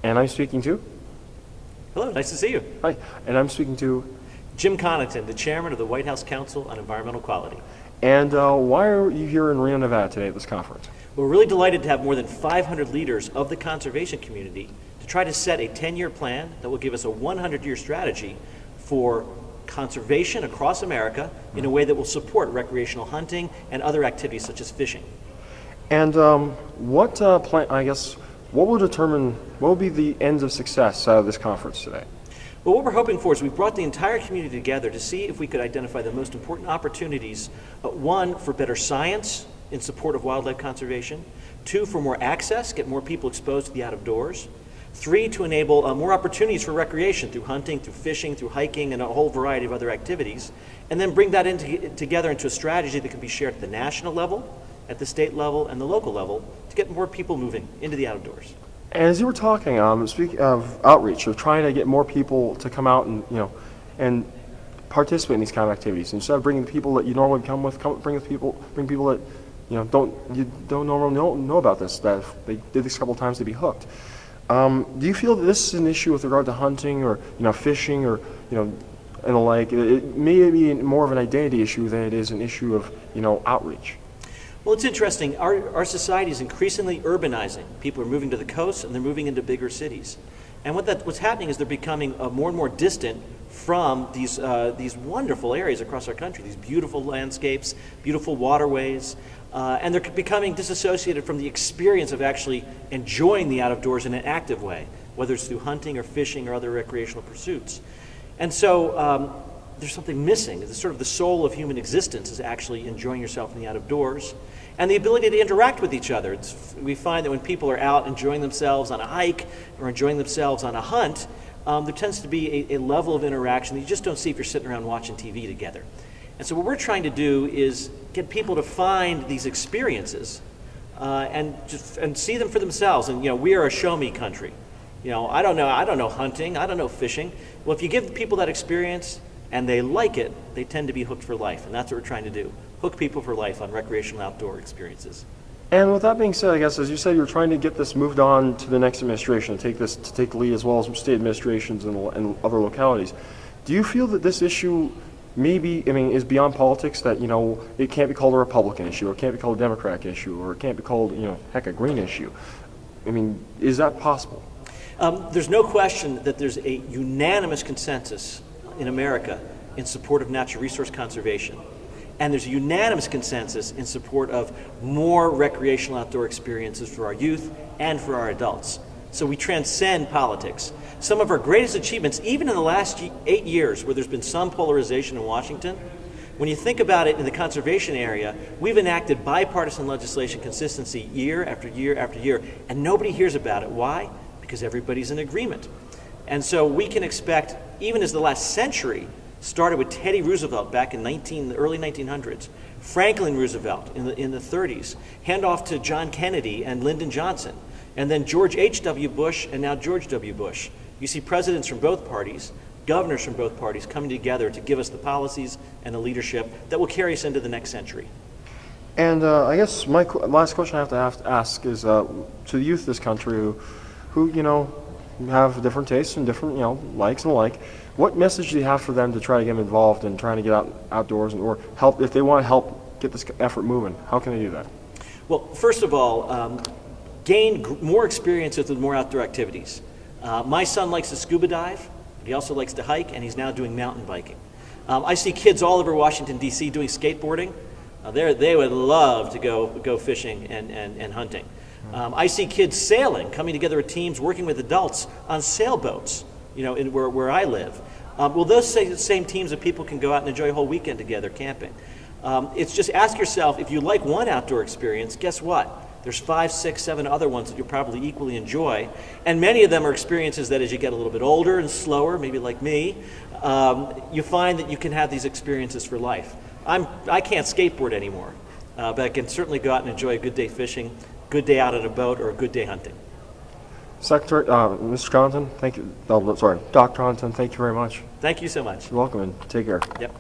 And I'm speaking to? Hello, nice to see you. Hi. And I'm speaking to? Jim Connaughton, the chairman of the White House Council on Environmental Quality. And why are you here in Reno, Nevada today at this conference? We're really delighted to have more than 500 leaders of the conservation community to try to set a 10-year plan that will give us a 100-year strategy for conservation across America in a way that will support recreational hunting and other activities such as fishing. And what will be the ends of success out of this conference today? Well, what we're hoping for is we brought the entire community together to see if we could identify the most important opportunities. One, for better science in support of wildlife conservation. Two, for more access, get more people exposed to the out-of-doors. Three, to enable more opportunities for recreation through hunting, through fishing, through hiking, and a whole variety of other activities. And then bring that together into a strategy that can be shared at the national level, at the state level, and the local level to get more people moving into the outdoors. And as you were talking, speaking of outreach, of trying to get more people to come out and participate in these kind of activities, instead of bringing the people that you normally bring people that don't normally know about this, that if they did this a couple of times, they'd be hooked. Do you feel that this is an issue with regard to hunting or fishing or and the like? It may be more of an identity issue than it is an issue of outreach. Well, it's interesting. Our society is increasingly urbanizing. People are moving to the coast and they're moving into bigger cities. And what's happening is they're becoming more and more distant from these wonderful areas across our country, these beautiful landscapes, beautiful waterways, and they're becoming disassociated from the experience of actually enjoying the out-of-doors in an active way, whether it's through hunting or fishing or other recreational pursuits. And so there's something missing. It's sort of the soul of human existence is actually enjoying yourself in the out-of-doors and the ability to interact with each other. We find that when people are out enjoying themselves on a hike or enjoying themselves on a hunt, there tends to be a level of interaction that you just don't see if you're sitting around watching TV together. And so what we're trying to do is get people to find these experiences and see them for themselves. And we are a show-me country. I don't know hunting, I don't know fishing. Well, if you give people that experience and they like it, they tend to be hooked for life, and that's what we're trying to do. Hook people for life on recreational outdoor experiences. And with that being said, I guess, as you said, you're trying to get this moved on to the next administration, to take the lead as well as state administrations and other localities. Do you feel that this issue is beyond politics, that, it can't be called a Republican issue, or it can't be called a Democratic issue, or it can't be called, a green issue? Is that possible? There's no question that there's a unanimous consensus in America in support of natural resource conservation. And there's a unanimous consensus in support of more recreational outdoor experiences for our youth and for our adults. So we transcend politics. Some of our greatest achievements, even in the last 8 years, where there's been some polarization in Washington, when you think about it in the conservation area, we've enacted bipartisan legislation consistency year after year after year, and nobody hears about it. Why? Because everybody's in agreement. And so we can expect, even as the last century started with Teddy Roosevelt back in the early 1900s, Franklin Roosevelt in the 30s, hand off to John Kennedy and Lyndon Johnson, and then George H.W. Bush and now George W. Bush. You see presidents from both parties, governors from both parties coming together to give us the policies and the leadership that will carry us into the next century. And I guess my last question I have to ask is to the youth of this country who have different tastes and different likes and the like. What message do you have for them to try to get them involved in trying to get outdoors or help, if they want to help get this effort moving? How can they do that? Well, first of all, gain more experiences with more outdoor activities. My son likes to scuba dive, but he also likes to hike, and he's now doing mountain biking. I see kids all over Washington, D.C. doing skateboarding. They would love to go fishing and hunting. I see kids sailing, coming together with teams, working with adults on sailboats, where I live. Well, those same teams of people can go out and enjoy a whole weekend together camping. It's just ask yourself, if you like one outdoor experience, guess what? There's 5, 6, 7 other ones that you'll probably equally enjoy. And many of them are experiences that as you get a little bit older and slower, maybe like me, you find that you can have these experiences for life. I can't skateboard anymore, but I can certainly go out and enjoy a good day fishing, good day out on a boat, or a good day hunting. Secretary, Mr. Connaughton, thank you. Dr. Connaughton, thank you very much. Thank you so much. You're welcome, and take care. Yep.